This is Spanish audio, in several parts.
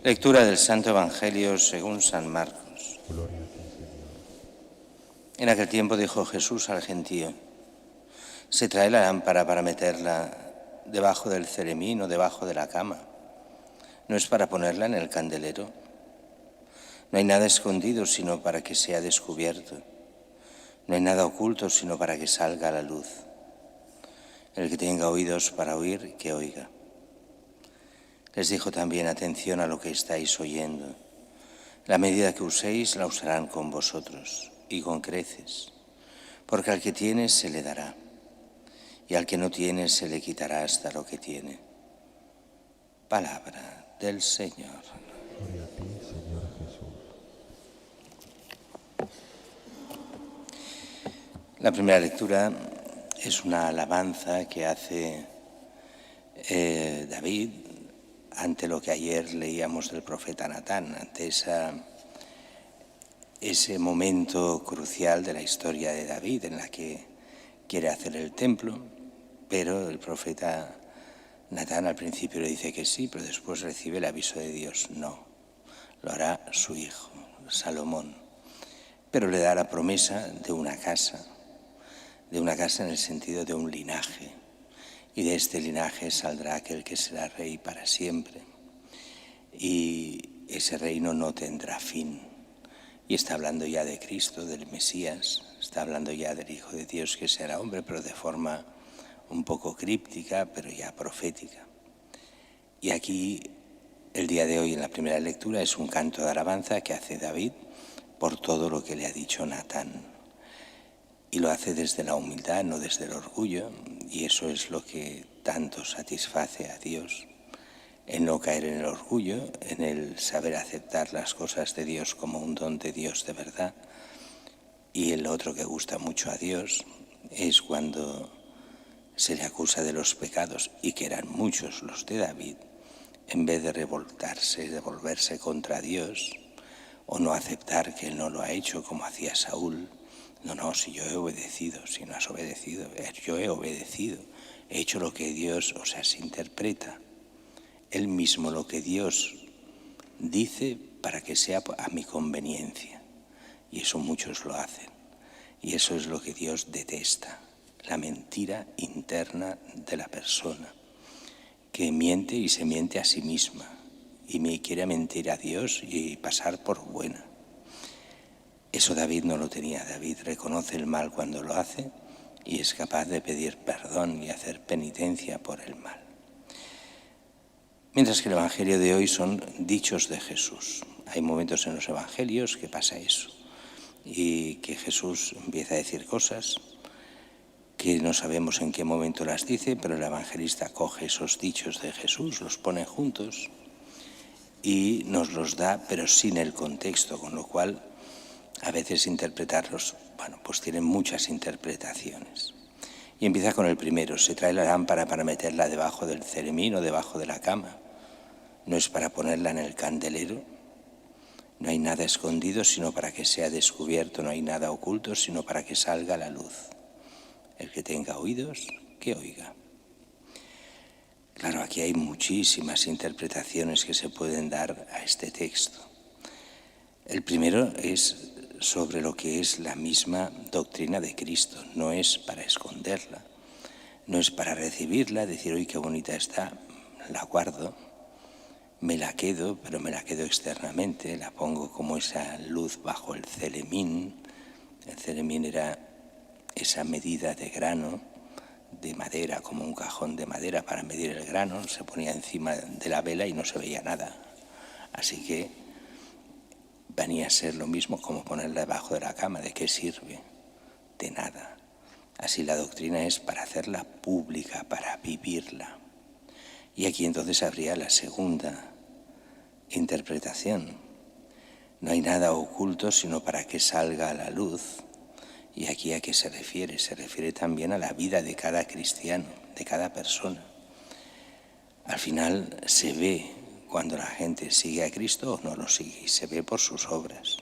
Lectura del Santo Evangelio según San Marcos. Gloria a ti, Señor. En aquel tiempo dijo Jesús al gentío: ¿se trae la lámpara para meterla debajo del ceremín o debajo de la cama? ¿No es para ponerla en el candelero? No hay nada escondido sino para que sea descubierto. No hay nada oculto sino para que salga a la luz. El que tenga oídos para oír, que oiga. Les dijo también: atención a lo que estáis oyendo. La medida que uséis la usarán con vosotros, y con creces, porque al que tiene se le dará, y al que no tiene se le quitará hasta lo que tiene. Palabra del Señor. Gloria a ti, Señor Jesús. La primera lectura es una alabanza que hace David ante lo que ayer leíamos del profeta Natán, ante ese momento crucial de la historia de David en la que quiere hacer el templo, pero el profeta Natán al principio le dice que sí, pero después recibe el aviso de Dios: no, lo hará su hijo, Salomón. Pero le da la promesa de una casa en el sentido de un linaje, y de este linaje saldrá aquel que será rey para siempre, y ese reino no tendrá fin. Y está hablando ya de Cristo, del Mesías, está hablando ya del Hijo de Dios que será hombre, pero de forma un poco críptica, pero ya profética. Y aquí, el día de hoy, en la primera lectura, es un canto de alabanza que hace David por todo lo que le ha dicho Natán. Y lo hace desde la humildad, no desde el orgullo, y eso es lo que tanto satisface a Dios, en no caer en el orgullo, en el saber aceptar las cosas de Dios como un don de Dios de verdad. Y el otro que gusta mucho a Dios es cuando se le acusa de los pecados, y que eran muchos los de David, en vez de revoltarse, de volverse contra Dios, o no aceptar que él no lo ha hecho como hacía Saúl. No, si yo he obedecido, si no has obedecido, yo he obedecido, he hecho lo que Dios, se interpreta él mismo lo que Dios dice para que sea a mi conveniencia. Y eso muchos lo hacen. Y eso es lo que Dios detesta, la mentira interna de la persona, que miente y se miente a sí misma, y me quiere mentir a Dios y pasar por buena. Eso David no lo tenía. David reconoce el mal cuando lo hace y es capaz de pedir perdón y hacer penitencia por el mal. Mientras que el Evangelio de hoy son dichos de Jesús. Hay momentos en los Evangelios que pasa eso, y que Jesús empieza a decir cosas que no sabemos en qué momento las dice, pero el evangelista coge esos dichos de Jesús, los pone juntos y nos los da, pero sin el contexto, con lo cual a veces interpretarlos, pues tienen muchas interpretaciones. Y empieza con el primero: se trae la lámpara para meterla debajo del ceremín o debajo de la cama. No es para ponerla en el candelero. No hay nada escondido sino para que sea descubierto. No hay nada oculto sino para que salga a la luz. El que tenga oídos, que oiga. Claro, aquí hay muchísimas interpretaciones que se pueden dar a este texto. El primero es sobre lo que es la misma doctrina de Cristo. No es para esconderla, no es para recibirla, decir: uy, qué bonita está, la guardo, me la quedo, pero me la quedo externamente, la pongo como esa luz bajo el ceremín. El ceremín era esa medida de grano, de madera, como un cajón de madera para medir el grano. Se ponía encima de la vela y no se veía nada. Así que venía a ser lo mismo como ponerla debajo de la cama. ¿De qué sirve? De nada. Así la doctrina es para hacerla pública, para vivirla. Y aquí entonces habría la segunda interpretación. No hay nada oculto sino para que salga a la luz. ¿Y aquí a qué se refiere? Se refiere también a la vida de cada cristiano, de cada persona. Al final se ve cuando la gente sigue a Cristo o no lo sigue, y se ve por sus obras.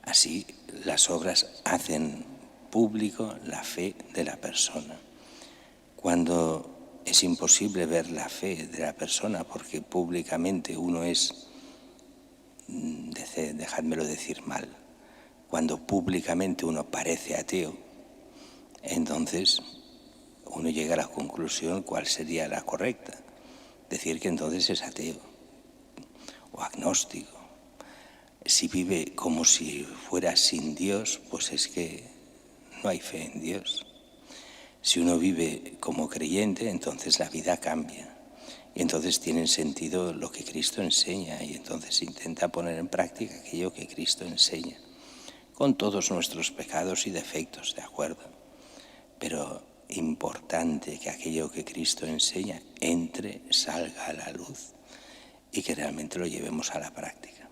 Así, las obras hacen público la fe de la persona. Cuando es imposible ver la fe de la persona porque públicamente uno es dejádmelo decir mal, cuando públicamente uno parece ateo, entonces uno llega a la conclusión cuál sería la correcta. Decir que entonces es ateo o agnóstico. Si vive como si fuera sin Dios, pues es que no hay fe en Dios. Si uno vive como creyente, entonces la vida cambia. Y entonces tiene sentido lo que Cristo enseña y entonces intenta poner en práctica aquello que Cristo enseña, con todos nuestros pecados y defectos, ¿de acuerdo? Pero importante que aquello que Cristo enseña entre, salga a la luz y que realmente lo llevemos a la práctica.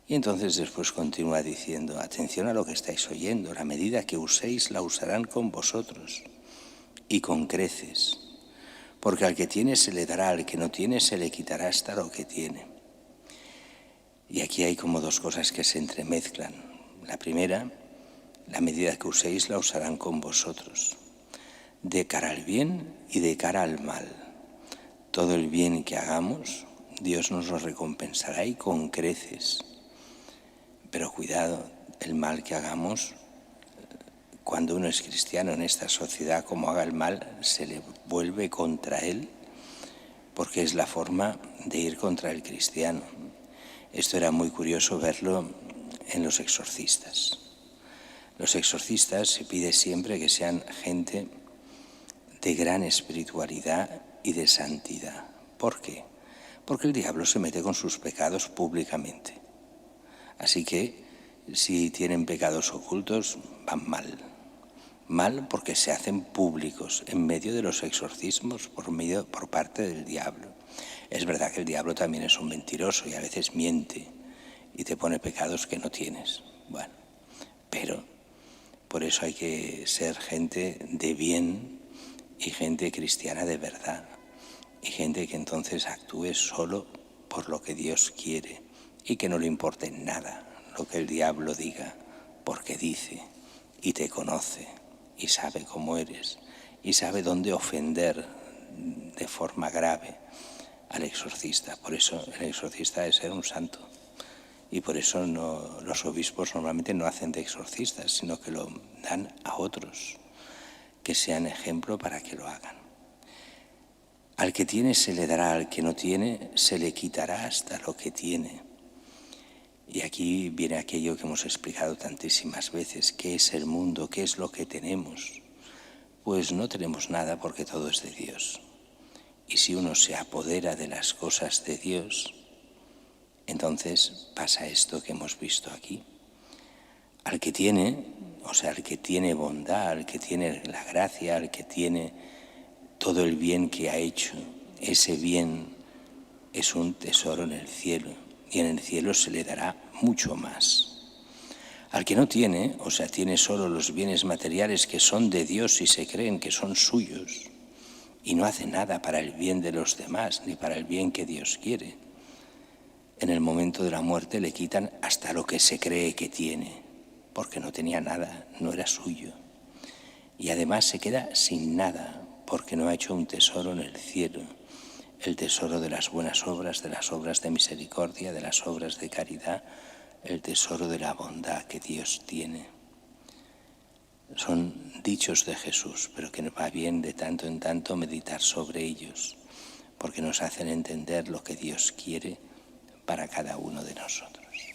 Y entonces después continúa diciendo, atención a lo que estáis oyendo, la medida que uséis la usarán con vosotros y con creces, porque al que tiene se le dará, al que no tiene se le quitará hasta lo que tiene. Y aquí hay como dos cosas que se entremezclan. La primera, la medida que uséis la usarán con vosotros, de cara al bien y de cara al mal. Todo el bien que hagamos, Dios nos lo recompensará y con creces. Pero cuidado, el mal que hagamos, cuando uno es cristiano en esta sociedad, como haga el mal, se le vuelve contra él, porque es la forma de ir contra el cristiano. Esto era muy curioso verlo en los exorcistas. Los exorcistas se pide siempre que sean gente de gran espiritualidad y de santidad. ¿Por qué? Porque el diablo se mete con sus pecados públicamente. Así que si tienen pecados ocultos, van mal. Mal porque se hacen públicos en medio de los exorcismos por parte del diablo. Es verdad que el diablo también es un mentiroso y a veces miente y te pone pecados que no tienes. Bueno, pero por eso hay que ser gente de bien y gente cristiana de verdad y gente que entonces actúe solo por lo que Dios quiere y que no le importe nada lo que el diablo diga, porque dice y te conoce y sabe cómo eres y sabe dónde ofender de forma grave al exorcista. Por eso el exorcista es ser un santo y por eso los obispos normalmente no hacen de exorcistas, sino que lo dan a otros que sean ejemplo para que lo hagan. Al que tiene se le dará, al que no tiene se le quitará hasta lo que tiene. Y aquí viene aquello que hemos explicado tantísimas veces. ¿Qué es el mundo? ¿Qué es lo que tenemos? Pues no tenemos nada porque todo es de Dios. Y si uno se apodera de las cosas de Dios, entonces pasa esto que hemos visto aquí. Al que tiene, o sea, al que tiene bondad, al que tiene la gracia, al que tiene todo el bien que ha hecho, ese bien es un tesoro en el cielo. Y en el cielo se le dará mucho más. Al que no tiene, o sea, tiene solo los bienes materiales que son de Dios y se creen que son suyos, y no hace nada para el bien de los demás, ni para el bien que Dios quiere. En el momento de la muerte le quitan hasta lo que se cree que tiene, porque no tenía nada, no era suyo. Y además se queda sin nada, porque no ha hecho un tesoro en el cielo. El tesoro de las buenas obras, de las obras de misericordia, de las obras de caridad, el tesoro de la bondad que Dios tiene. Son dichos de Jesús, pero que nos va bien de tanto en tanto meditar sobre ellos, porque nos hacen entender lo que Dios quiere para cada uno de nosotros.